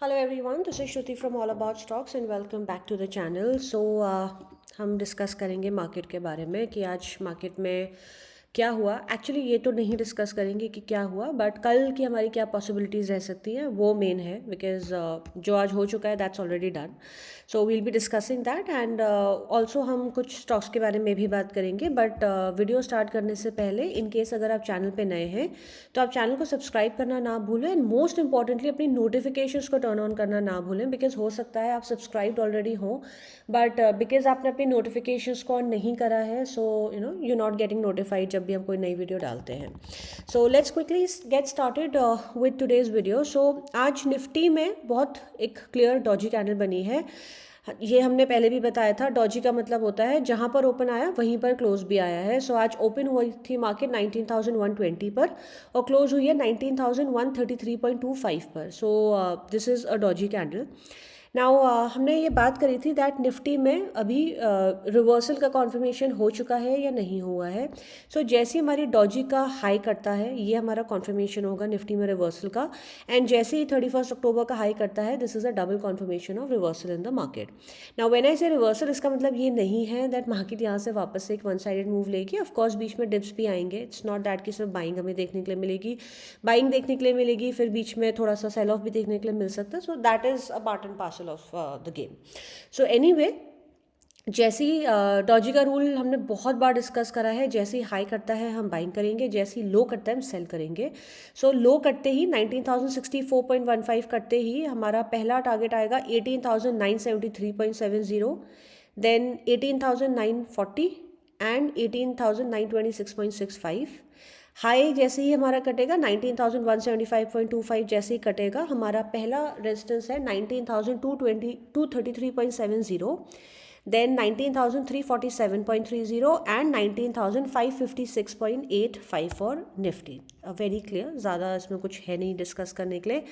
Hello everyone, this is Shruti from All About Stocks and welcome back to the channel. हम discuss करेंगे market के बारे में कि आज मार्केट में क्या हुआ। एक्चुअली ये तो नहीं डिस्कस करेंगे कि क्या हुआ, बट कल की हमारी क्या पॉसिबिलिटीज़ रह सकती हैं वो मेन है, बिकॉज जो आज हो चुका है that's already done. So we'll be discussing that and also हम कुछ स्टॉक्स के बारे में भी बात करेंगे। बट वीडियो स्टार्ट करने से पहले इन केस अगर आप चैनल पे नए हैं तो आप चैनल को सब्सक्राइब करना ना भूलें एंड मोस्ट इंपॉर्टेंटली अपनी नोटिफिकेशंस को टर्न ऑन करना ना भूलें, बिकॉज हो सकता है आप सब्सक्राइब्ड ऑलरेडी हो बट बिकॉज आपने अपनी नोटिफिकेशंस को ऑन नहीं करा है, so you not getting notified जब भी हम कोई नई वीडियो डालते हैं। So let's quickly get started with today's video. So आज निफ्टी में बहुत एक क्लियर डॉजी कैंडल बनी है। ये हमने पहले भी बताया था, डॉजी का मतलब होता है जहाँ पर ओपन आया वहीं पर क्लोज भी आया है। सो आज ओपन हुई थी मार्केट 19,120 पर और क्लोज हुई है 19,133.25 पर। So this is a Doge candle. Now हमने ये बात करी थी दैट निफ्टी में अभी रिवर्सल का कॉन्फर्मेशन हो चुका है या नहीं हुआ है। सो जैसे हमारी डॉजी का हाई करता है ये हमारा कॉन्फर्मेशन होगा निफ्टी में रिवर्सल का, एंड जैसे ही 31 अक्टूबर का हाई करता है this is a double conformation of reversal in the market. Now when I से रिवर्सल, इसका मतलब ये नहीं है दैट मार्केट यहाँ से वापस से एक वन साइडेड मूव लेगी। ऑफकोर्स बीच में डिप्स भी आएंगे, इट्स नॉट दैट कि सिर्फ बाइंग हमें देखने के लिए मिलेगी, बाइंग देखने के लिए मिलेगी फिर बीच में थोड़ा सा सेल ऑफ भी देखने के लिए मिल सकता है। So that is a part and parcel of the game. So anyway, जैसे ही डॉजी का रूल हमने बहुत बार डिस्कस करा है, जैसे ही हाई करता है हम बाइंग करेंगे, जैसे ही लो करता है हम सेल करेंगे। सो लो करते ही 19,064.15 करते ही हमारा पहला टारगेट आएगा 18,973.70, देन 18,940 एंड 18,926.65। हाई जैसे ही हमारा कटेगा 19,175.25, जैसे ही कटेगा हमारा पहला रेजिस्टेंस है 19,233.70, then 19,347.30 and 19,556.85 for Nifty. Very clear, ज़्यादा इसमें कुछ है नहीं डिस्कस करने के लिए।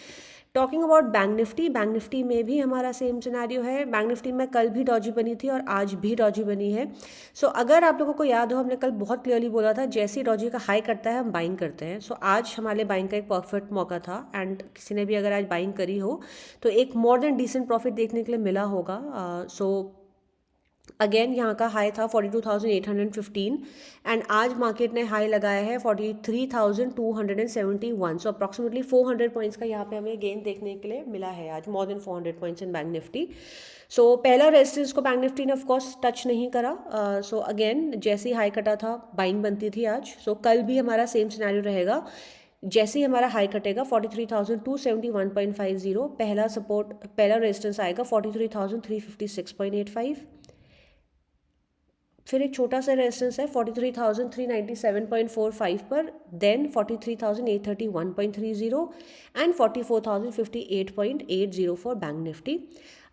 Talking about bank Nifty, bank Nifty में भी हमारा सेम सिनेरियो है। बैंक निफ्टी में कल भी डॉजी बनी थी और आज भी डॉजी बनी है। सो अगर आप लोगों को याद हो, हमने कल बहुत क्लियरली बोला था जैसे ही डॉजी का हाई करता है हम बाइंग करते हैं। सो आज हमारे बाइंग का एक परफेक्ट मौका था एंड किसी ने भी अगर आज बाइंग करी हो तो एक मोर देन डिसेंट प्रॉफिट देखने के लिए मिला होगा। सो अगेन यहाँ का हाई था 42,815 एंड आज मार्केट ने हाई लगाया है 43,271। सो अप्रॉक्सीमेटली 400 पॉइंट्स का यहाँ पे हमें गेन देखने के लिए मिला है आज, more than 400 points in bank Nifty. So पहला रेजिस्टेंस को बैंक निफ्टी ने ऑफकोर्स टच नहीं करा। सो अगेन जैसे ही हाई कटा था बाइंग बनती थी आज। सो कल भी हमारा सेम सिनेरियो रहेगा, जैसे ही हमारा हाई कटेगा 43,271.50, पहला सपोर्ट पहला रेजिस्टेंस आएगा 43,356.85, फिर एक छोटा सा रेजिस्टेंस है 43,397.45 पर, then 43,831.30 and 44,058.80 for bank Nifty.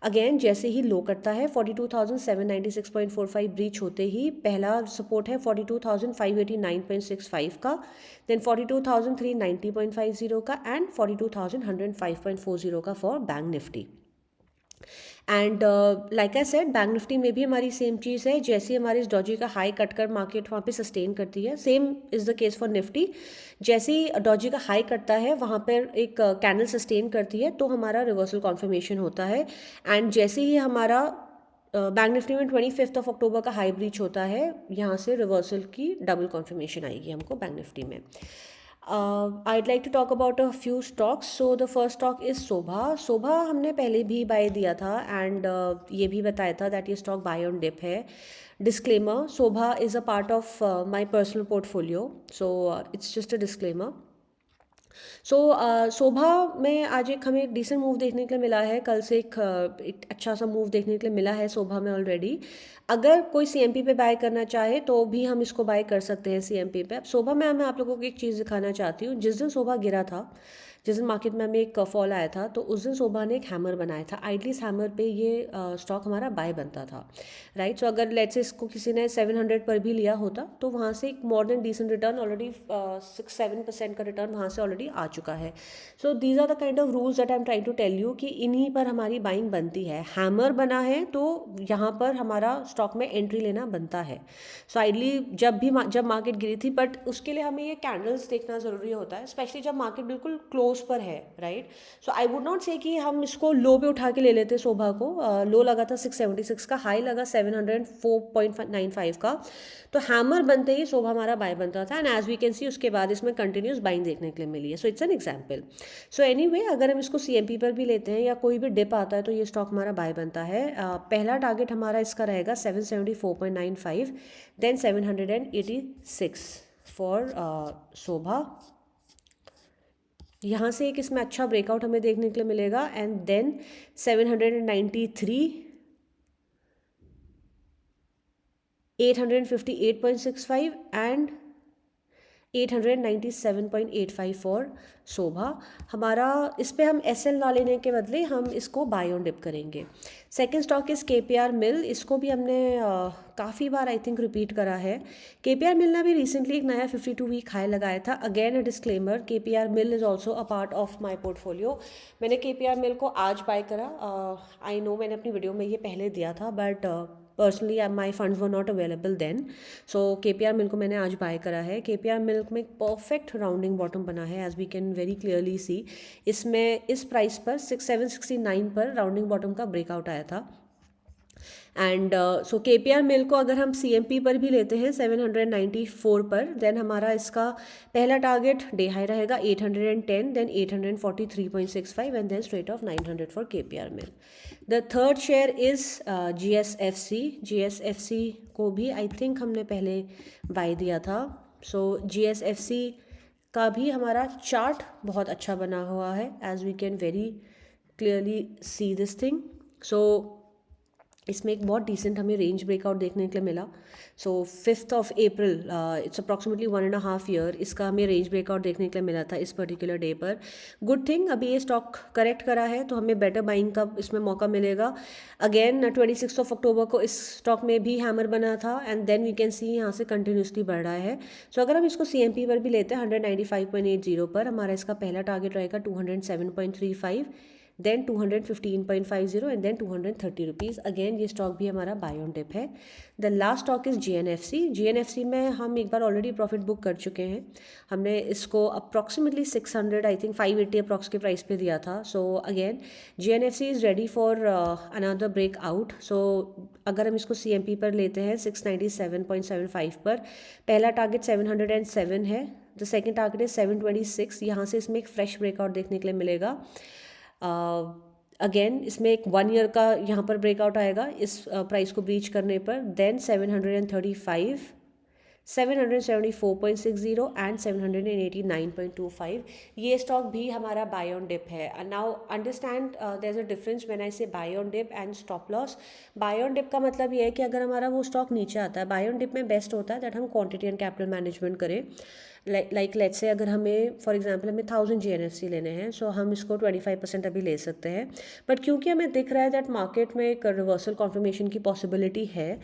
Again जैसे ही लो करता है 42,796.45 ब्रीच होते ही पहला सपोर्ट है 42,589.65 का, देन 42,390.50 का एंड 42,105.40 का for bank Nifty. And like I said bank Nifty में भी हमारी सेम चीज़ है, जैसे हमारे इस डॉजी का हाई कट कर मार्केट वहाँ पे सस्टेन करती है, same is the case for Nifty. जैसे ही डॉजी का हाई करता है वहाँ पर एक कैंडल सस्टेन करती है तो हमारा रिवर्सल कॉन्फर्मेशन होता है, एंड जैसे ही हमारा बैंक निफ्टी में 25 अक्टूबर का हाई ब्रीच होता है यहाँ से रिवर्सल की डबल कॉन्फर्मेशन आएगी हमको बैंक निफ्टी में। I'd like to talk about a few stocks. So the first stock is सोभा। सोभा हमने पहले भी बाय दिया था एंड ये भी बताया था दैट ये स्टॉक बाय ऑन डिप है। Disclaimer, Sobha is a part of my personal portfolio, so it's just a disclaimer. So Sobha में आज एक हमें डिसेंट मूव देखने के लिए मिला है, कल से एक अच्छा सा मूव देखने के लिए मिला है शोभा में ऑलरेडी। अगर कोई सीएमपी पे बाय करना चाहे तो भी हम इसको बाय कर सकते हैं सीएमपी पे। अब शोभा में मैं आप लोगों को एक चीज़ दिखाना चाहती हूँ। जिस दिन शोभा गिरा था, जिस दिन मार्केट में हमें एक फॉल आया था, तो उस दिन शोभा ने एक हैमर बनाया था। आइडली इस हैमर पे ये स्टॉक हमारा बाय बनता था, राइट। सो अगर लेट्स से इसको किसी ने 700 पर भी लिया होता तो वहाँ से एक more than decent return already 6-7% का रिटर्न वहाँ से ऑलरेडी आ चुका है। So these are the kind of rules that I am trying to tell you कि इन्हीं पर हमारी बाइंग बनती है। हैमर बना है तो यहाँ पर हमारा स्टॉक में एंट्री लेना बनता है। सो आइडली जब मार्केट गिरी थी, बट उसके लिए हमें ये कैंडल्स देखना ज़रूरी होता है, स्पेशली जब मार्केट बिल्कुल क्लोज क्लोज पर है, right. So I would not से कि हम इसको लो पे उठा के ले लेते शोभा को. लो लगा था 676 का, हाई लगा 704.95 का. तो हैमर बनते ही शोभा हमारा बाय बनता था, and as we can see उसके बाद इसमें कंटिन्यूस बाइंग देखने के लिए मिली है. So it's an example. So anyway, अगर हम इसको CMP पर भी लेते हैं या कोई भी डिप आता है तो ये स्टॉक हमारा बाय बनता है. पहला टारगेट हमारा इसका रहेगा 774.95, देन 786 फॉर शोभा. यहाँ से एक इसमें अच्छा ब्रेकआउट हमें देखने के लिए मिलेगा, एंड देन 793, 858.65 एंड 897.85 फॉर शोभा. हमारा इस पे हम SL ना लेने के बदले हम इसको बाय ऑन डिप करेंगे. सेकेंड स्टॉक इज़ KPR मिल. इसको भी हमने काफ़ी बार आई थिंक रिपीट करा है. KPR मिल ने भी रिसेंटली एक नया 52 वीक हाई लगाया था. Again a disclaimer, KPR mill is also a part of my portfolio. मैंने KPR मिल को आज बाय करा. आई नो मैंने अपनी वीडियो में ये पहले दिया था, but personally my funds were not available then. So KPR mill को मैंने आज बाय करा है. KPR मिल्क में एक परफेक्ट राउंडिंग बॉटम बना है, as we can very clearly see. इसमें इस प्राइस पर 769 पर राउंडिंग बॉटम का ब्रेकआउट आया था. एंड सो KPR मिल को अगर हम CMP पर भी लेते हैं 794 पर, देन हमारा इसका पहला टारगेट डे हाई रहेगा 810, then 843.65 and then straight of 900 for KPR mill. The third share is GSFC. GSFC को भी आई थिंक हमने पहले बाय दिया था. सो GSFC का भी हमारा चार्ट बहुत अच्छा बना हुआ है, as we can very clearly see this thing. So इसमें एक बहुत डिसेंट हमें रेंज ब्रेकआउट देखने के लिए मिला. सो 5th of April, it's approximately 1.5 year इसका हमें रेंज ब्रेकआउट देखने के लिए मिला था इस पर्टिकुलर डे पर. गुड थिंग, अभी ये स्टॉक करेक्ट करा है तो हमें बेटर बाइंग का इसमें मौका मिलेगा. अगेन 26 अक्टूबर को इस स्टॉक में भी हैमर बना था, and then we can see यहाँ से कंटिन्यूसली बढ़ रहा है. सो अगर हम इसको CMP पर भी लेते हैं 195.80 पर, हमारा इसका पहला टारगेट रहेगा 207.35, then 215.50 and then 230 rupees. Again ये स्टॉक भी हमारा बाय ऑन डिप है. The last stock is GNFC. GNFC में हम एक बार ऑलरेडी प्रॉफिट बुक कर चुके हैं. हमने इसको अप्रॉक्सीमेटली 600 आई थिंक 580 अप्रॉक्स के प्राइस पे दिया था. So again GNFC is ready for another breakout. So अगर हम इसको CMP पर लेते हैं 697.75 पर, पहला टारगेट 707 है. The second target is 726. यहाँ से इसमें एक फ्रेश ब्रेकआउट देखने के लिए मिलेगा. अगेन इसमें एक 1 ईयर का यहाँ पर ब्रेकआउट आएगा इस प्राइस को ब्रीच करने पर. Then 735, 774.60 and 789.25. ये स्टॉक भी हमारा बाय ऑन डिप है. Now understand there is a difference when I say buy on dip and stop loss. Buy on dip का मतलब ये है कि अगर हमारा वो स्टॉक नीचे आता है, बाय ऑन डिप में बेस्ट होता है दैट हम क्वांटिटी एंड कैपिटल मैनेजमेंट करें. लाइक लेट्स से अगर हमें फॉर एग्जांपल हमें 1000 GNFC लेने हैं, सो हम इसको 25% अभी ले सकते हैं. बट क्योंकि हमें दिख रहा है दैट मार्केट में एक रिवर्सल कॉन्फर्मेशन की पॉसिबिलिटी है,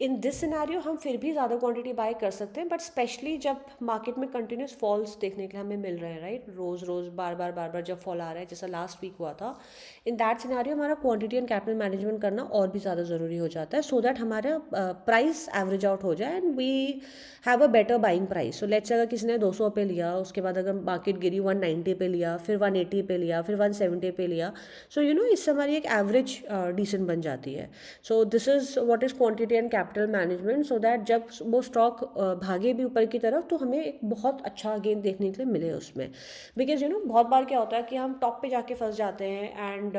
इन दिस सिनेरियो हम फिर भी ज़्यादा क्वांटिटी बाय कर सकते हैं. बट स्पेशली जब मार्केट में कंटिन्यूस फॉल्स देखने के लिए हमें मिल रहे हैं, राइट, रोज़ बार बार जब फॉल आ रहा है जैसा लास्ट वीक हुआ था, इन दैट सिनेरियो हमारा क्वांटिटी एंड कैपिटल मैनेजमेंट करना और भी ज़्यादा ज़रूरी हो जाता है, सो दैट हमारा प्राइस एवरेज आउट हो जाए and we have a better buying price. So let's अगर किसी ने 200 पे लिया, उसके बाद अगर मार्केट गिरी 190 पे लिया, फिर 180 पे लिया, फिर 170 पे लिया, सो इससे हमारी एक एवरेज डिसेंट बन जाती है. So this is what is quantity and capital management, so that जब वो स्टॉक भागे भी ऊपर की तरफ तो हमें एक बहुत अच्छा गेन देखने के लिए मिले उसमें. बिकॉज बहुत बार क्या होता है कि हम टॉप पे जाके फंस जाते हैं एंड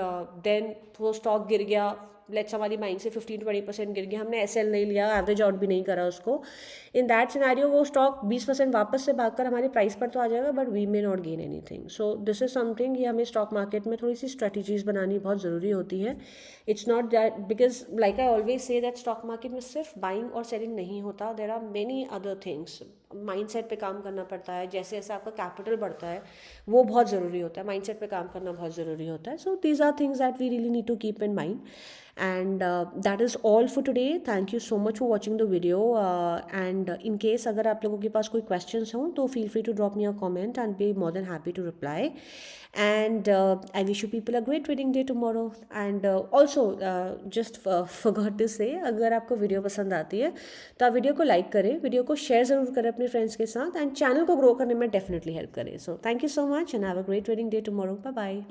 देन वो स्टॉक गिर गया, लेट्स हमारी माइंड से 15-20% गिर गया, हमने SL नहीं लिया, एवरेज आउट भी नहीं करा उसको. इन दैट सिनेरियो वो स्टॉक 20% वापस से भागकर हमारे प्राइस पर तो आ जाएगा, but we may not gain anything. So this is something, ये हमें स्टॉक मार्केट में थोड़ी सी स्ट्रेटजीज बनानी बहुत ज़रूरी होती है. It's not that, because like I always say that stock market में सिर्फ बाइंग और सेलिंग नहीं होता, there are many other things. Mindset पे काम करना पड़ता है, जैसे जैसे आपका कैपिटल बढ़ता है वो बहुत ज़रूरी होता है, माइंडसेट पे काम करना बहुत ज़रूरी होता है. So these are things that we really need to keep in mind. And that is all for today. Thank you so much for watching the video, and in case अगर आप लोगों के पास कोई questions हों तो feel free to drop me a comment and be more than happy to reply. And I wish you people a great trading day tomorrow. And also just forgot to say, अगर आपको video पसंद आती है तो आप video को like करें, video को शेयर ज़रूर करें अपने अपने फ्रेंड्स के साथ एंड चैनल को ग्रो करने में डेफिनेटली हेल्प करें. So thank you so much and have a great trading day tomorrow. Bye bye.